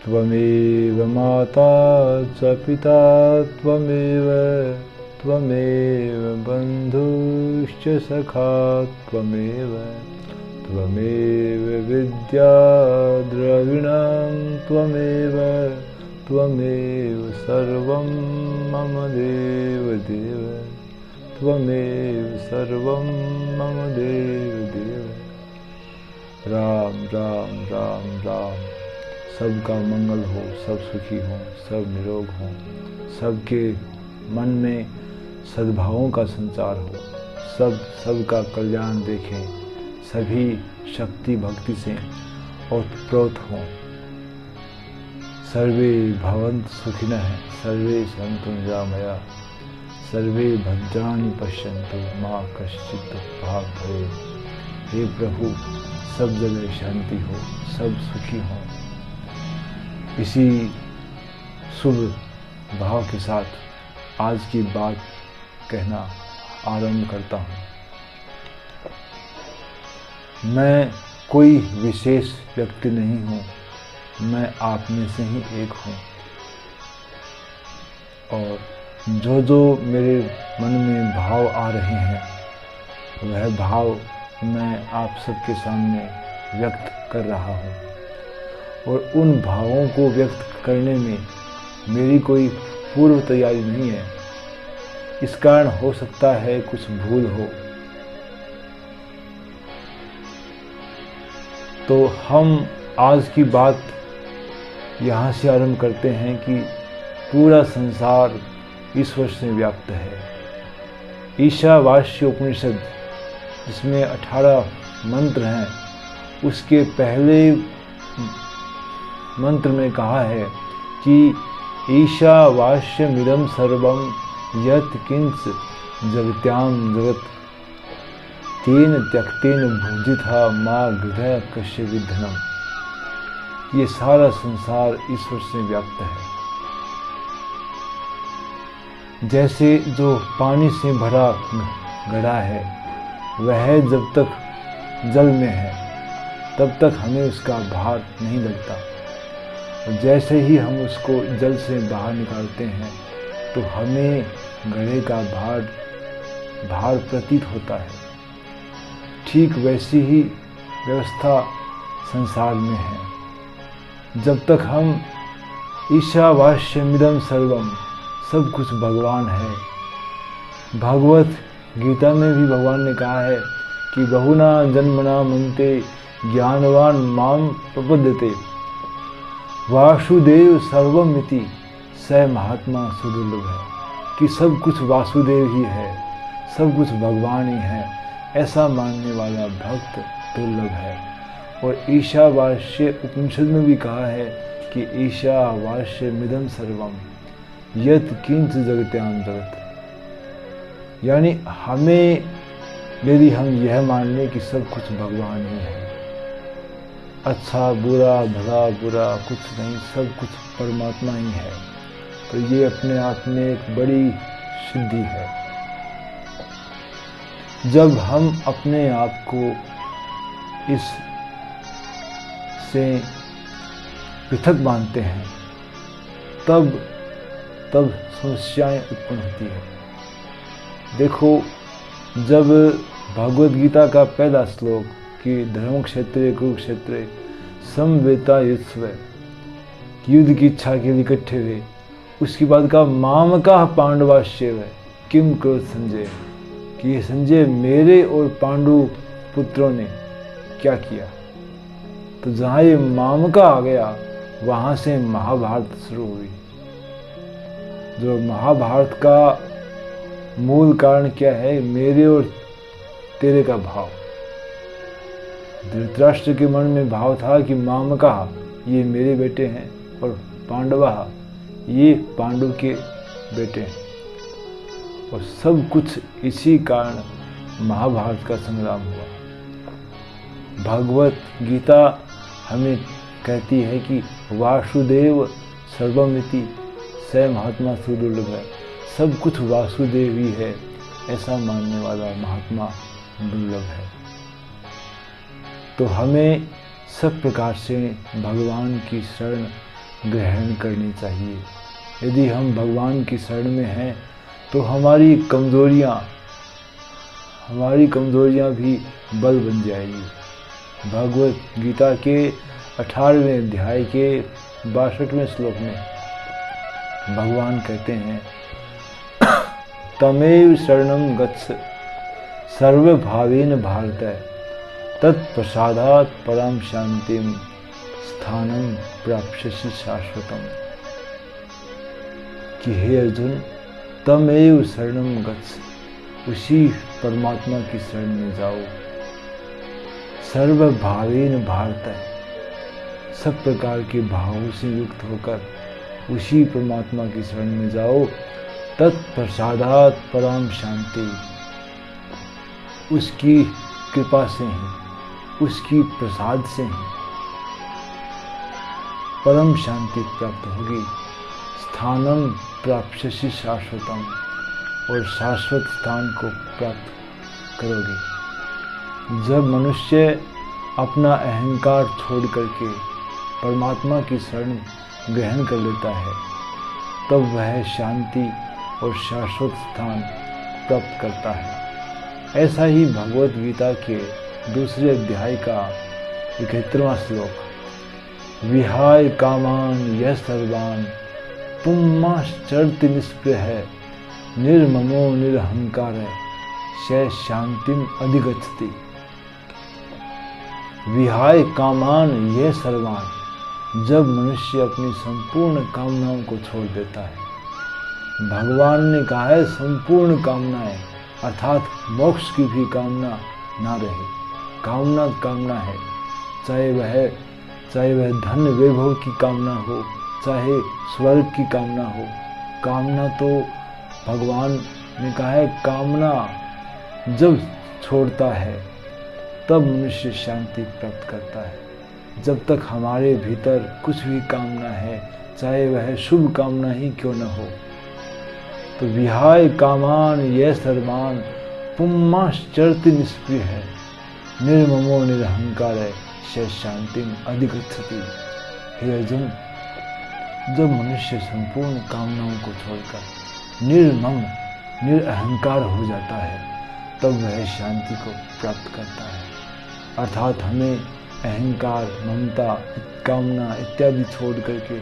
त्वमेव माता च पिता त्वमेव बन्धुश्च सखा त्वमेव विद्या द्रविणं त्वमेव सर्वं मम देव त्वमेव सर्वं मम देव। राम राम राम राम। सबका मंगल हो, सब सुखी हों, सब निरोग हों, सबके मन में सद्भावों का संचार हो, सबका कल्याण देखें, सभी शक्ति भक्ति से ओतप्रोत हों। सर्वे भवन्तु सुखिनः, सर्वे सन्तु निरामया, सर्वे भद्राणि पश्यन्तु मा कश्चित् दुःखभाग् भवेत्। हे प्रभु, सब जगह शांति हो, सब सुखी हों। इसी शुभ भाव के साथ आज की बात कहना आरंभ करता हूँ। मैं कोई विशेष व्यक्ति नहीं हूँ, मैं आप में से ही एक हूँ, और जो मेरे मन में भाव आ रहे हैं वह भाव मैं आप सबके सामने व्यक्त कर रहा हूँ, और उन भावों को व्यक्त करने में मेरी कोई पूर्व तैयारी नहीं है। इस कारण हो सकता है कुछ भूल हो, तो हम आज की बात यहाँ से आरंभ करते हैं कि पूरा संसार ईश्वर से व्याप्त है। ईशावास्य उपनिषद जिसमें 18 मंत्र हैं, उसके पहले मंत्र में कहा है कि ईशावास्यमिदं सर्वं यत् किंच जगत्यां जगत् तेन त्यक्तेन भुजिथा मां गृह कस्य विद्धनम्। ये सारा संसार ईश्वर से व्याप्त है। जैसे जो पानी से भरा घड़ा है, वह जब तक जल में है तब तक हमें उसका भार नहीं लगता, जैसे ही हम उसको जल से बाहर निकालते हैं तो हमें घड़े का भार प्रतीत होता है। ठीक वैसी ही व्यवस्था संसार में है। जब तक हम ईशावास्यमिदं सर्वम, सब कुछ भगवान है। भागवत गीता में भी भगवान ने कहा है कि बहुना जन्मना मन्ते ज्ञानवान माम प्रपद्यते वासुदेव सर्वमिति स महात्मा सुदुर्लभ है। कि सब कुछ वासुदेव ही है, सब कुछ भगवान ही है, ऐसा मानने वाला भक्त दुर्लभ है। और ईशावास्य उपनिषद में भी कहा है कि ईशावास्यमिदं सर्वम यत् किंच जगत्यां जगत्। यानी हमें, यदि हम यह मान लें कि सब कुछ भगवान ही है, अच्छा बुरा भला बुरा कुछ नहीं, सब कुछ परमात्मा ही है, तो ये अपने आप में एक बड़ी सिद्धि है। जब हम अपने आप को इस से पृथक मानते हैं तब समस्याएं उत्पन्न होती है। देखो, जब भगवद गीता का पहला श्लोक कि धर्म क्षेत्रे कुरुक्षेत्रे समवेता युत्सव, युद्ध की इच्छा के लिए इकट्ठे हुए, उसके बाद का माम का पांडवाश्चैव किम क्रोध संजय, कि ये संजय मेरे और पांडु पुत्रों ने क्या किया। तो जहाँ ये माम का आ गया वहाँ से महाभारत शुरू हुई। जो महाभारत का मूल कारण क्या है, मेरे और तेरे का भाव। धृतराष्ट्र के मन में भाव था कि मामका ये मेरे बेटे हैं और पांडवा ये पांडु के बेटे हैं, और सब कुछ इसी कारण महाभारत का संग्राम हुआ। भगवत गीता हमें कहती है कि वासुदेव सर्वमिति स महात्मा सुदुर्लभ है, सब कुछ वासुदेव ही है, ऐसा मानने वाला महात्मा दुर्लभ है। तो हमें सब प्रकार से भगवान की शरण ग्रहण करनी चाहिए। यदि हम भगवान की शरण में हैं तो हमारी कमजोरियां भी बल बन जाएगी। भगवत गीता के 18वें अध्याय के 62वें श्लोक में भगवान कहते हैं, तमेव शरणं गच्छ सर्वभावेन भारत तत्प्रसादात् परम शांतिम स्थानं प्राप्स्यसि शाश्वतम्। कि हे अर्जुन, तमेव शरणं गच्छ, उसी परमात्मा की शरण में जाओ। सर्वभावेन भारत, सब प्रकार के भावों से युक्त होकर उसी परमात्मा की शरण में जाओ। तत्प्रसादात् परम शांति, उसकी कृपा से ही, उसकी प्रसाद से ही परम शांति प्राप्त होगी। स्थानम प्राप्स्यसि शाश्वतम, और शाश्वत स्थान को प्राप्त करोगे। जब मनुष्य अपना अहंकार छोड़ करके परमात्मा की शरण ग्रहण कर लेता है, तब वह शांति और शाश्वत स्थान प्राप्त करता है। ऐसा ही भगवत गीता के 2 अध्याय का 71वां श्लोक, विहाय कामान यः सर्वान् पुंसाश्चरति निःस्पृहः निर्ममो निरहंकारः स शांतिम अधिगच्छति। विहाय कामान यः सर्वान्, जब मनुष्य अपनी संपूर्ण कामनाओं को छोड़ देता है। भगवान ने कहा है संपूर्ण कामनाएं, अर्थात मोक्ष की भी कामना ना रहे। कामना है, चाहे वह धन वैभव की कामना हो, चाहे स्वर्ग की कामना हो। कामना तो भगवान ने कहा है, कामना जब छोड़ता है तब मनुष्य शांति प्राप्त करता है। जब तक हमारे भीतर कुछ भी कामना है, चाहे वह शुभ कामना ही क्यों न हो, तो विहाय कामान यः सर्वान् पुंसाश्चरति निःस्पृहः निर्ममो निरहंकारः स शांतिम अधिगच्छति। हे अर्जुन, जब मनुष्य संपूर्ण कामनाओं को छोड़कर निर्मम निरअहंकार हो जाता है, तब वह शांति को प्राप्त करता है। अर्थात हमें अहंकार, ममता, कामना इत्यादि छोड़ करके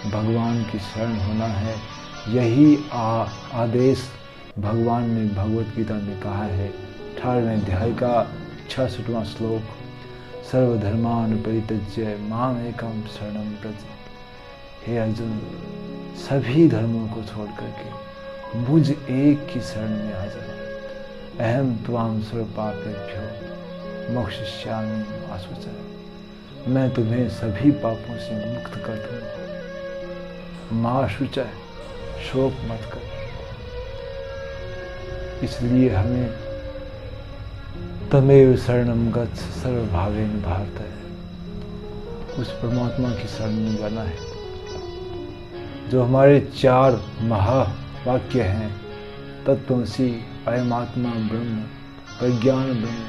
भगवान की शरण होना है। यही आदेश भगवान ने भगवत गीता में कहा है। 18वें अध्याय का 66वां श्लोक, सर्वधर्मान् परित्यज्य माम एकम शरणं व्रज। हे अर्जुन, सभी धर्मों को छोड़ करके मुझ एक की शरण में आ जाओ। अहम त्वां सर्वपापेभ्यो मोक्षयिष्यामि मा शुचः। मैं तुम्हें सभी पापों से मुक्त कर दूंगा। मा शुचः, शोक मत कर। इसलिए हमें तमेव शरणं गच्छ सर्वभावेन भारत, उस परमात्मा की शरण में जाना है। जो हमारे 4 महावाक्य हैं, तत्त्वमसि, अयमात्मा ब्रह्म, प्रज्ञान ब्रह्म,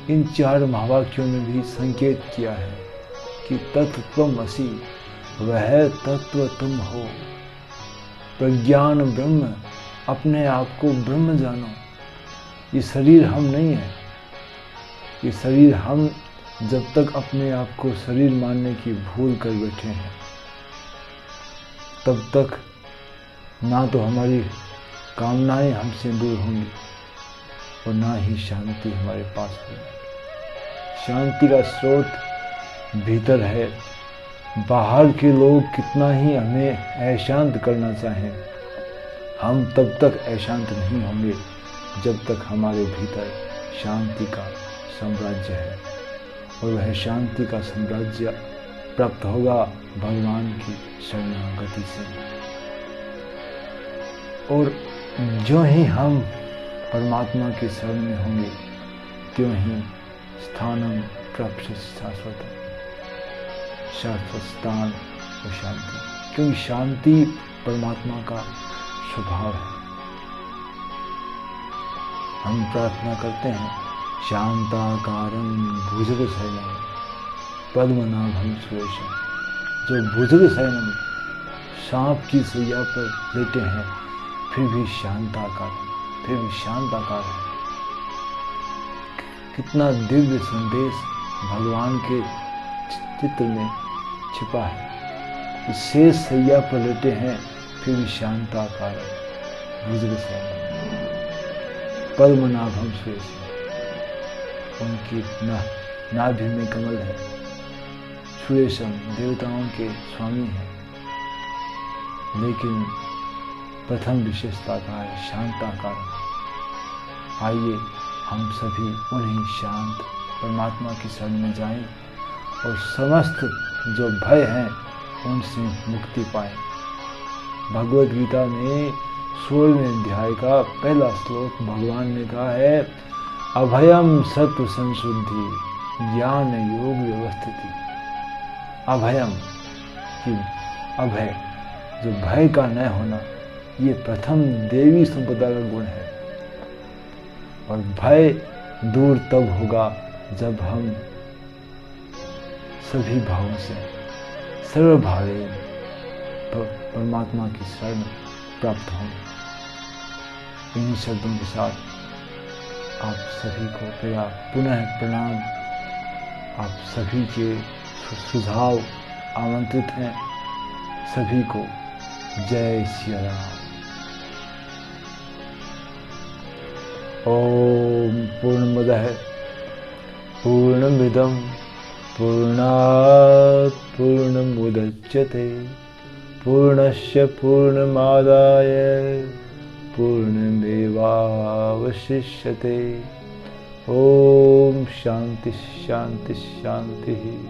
इन 4 महावाक्यों में भी संकेत किया है कि तत्त्वमसि, वह तत्व तुम हो। प्रज्ञान ब्रह्म, अपने आप को ब्रह्म जानो। ये शरीर हम नहीं है। ये शरीर हम जब तक अपने आप को शरीर मानने की भूल कर बैठे हैं, तब तक ना तो हमारी कामनाएं हमसे दूर होंगी और ना ही शांति हमारे पास होगी। शांति का स्रोत भीतर है। बाहर के लोग कितना ही हमें अशांत करना चाहें, हम तब तक अशांत नहीं होंगे जब तक हमारे भीतर शांति का साम्राज्य है। और वह शांति का साम्राज्य प्राप्त होगा भगवान की शरणागति से। और जो ही हम परमात्मा की शरण में होंगे, त्यों ही स्थानम प्राप्त शाश्वतम, शाश्वत स्थान और शांति। क्योंकि शांति परमात्मा का स्वभाव है। हम प्रार्थना करते हैं, शांताकारं भुजगशयनं पद्मनाभं सुरेशं जो बुजुर्ग शयनम सांप की सैया पर लेटे हैं फिर भी शांताकार है। कितना दिव्य संदेश भगवान के चित्र में छिपा है। शेष सैया पर लेटे हैं फिर भी शांताकार है। बुजुर्ग शयनम पद्मनाभम सुरेश, उनकी नाभि में कमल है। सुरेशम देवताओं के स्वामी हैं, लेकिन प्रथम विशेषता का है शांताकार। आइए हम सभी उन्हीं शांत परमात्मा की शरण में जाएं और समस्त जो भय हैं उनसे मुक्ति पाएं। भगवद गीता में 16वें अध्याय का पहला श्लोक भगवान ने कहा है, अभयम सत्व संशुद्धि ज्ञान योग व्यवस्थिति। अभयम कि अभय, जो भय का न होना, ये प्रथम देवी संपदा का गुण है। और भय दूर तब होगा जब हम सभी भावों से सर्वभावे परमात्मा की शरण प्राप्त हों। इन्हीं शब्दों के साथ आप सभी को मेरा पुनः प्रणाम। आप सभी के सुझाव आमंत्रित हैं। सभी को जय सिया राम। ओम पूर्णमदः पूर्णमिदं पूर्णात् पूर्णमुदच्यते पूर्णस्य पूर्णमादाय पूर्णमेवावशिष्यते। ओम शांति शांति शांति।